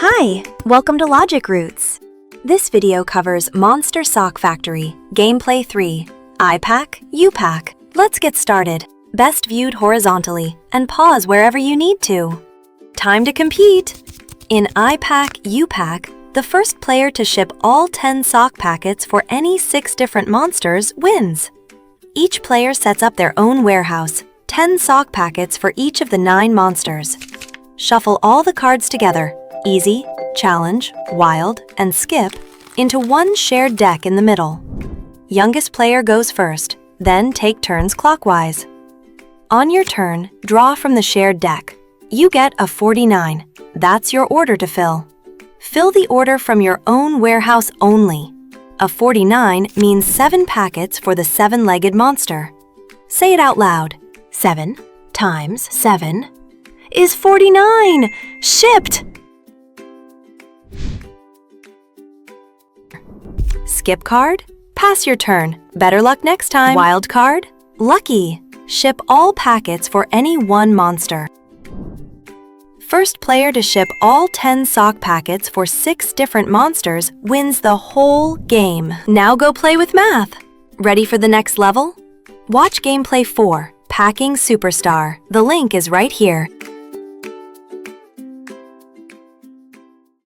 Hi, welcome to Logic Roots. This video covers Monster Sock Factory, Gameplay 3, I pack, you pack. Let's get started. Best viewed horizontally and pause wherever you need to. Time to compete. In I pack, you pack, the first player to ship all 10 sock packets for any 6 different monsters wins. Each player sets up their own warehouse, 10 sock packets for each of the 9 monsters. Shuffle all the cards together, Easy, Challenge, Wild, and Skip, into one shared deck in the middle. Youngest player goes first, then take turns clockwise. On your turn, draw from the shared deck. You get a 49. That's your order to fill. Fill the order from your own warehouse only. A 49 means 7 packets for the 7-legged monster. Say it out loud. 7 times 7 is 49! Shipped! Skip card? Pass your turn. Better luck next time. Wild card? Lucky. Ship all packets for any one monster. First player to ship all 10 sock packets for 6 different monsters wins the whole game. Now go play with math. Ready for the next level? Watch Gameplay 4, Packing Superstar. The link is right here.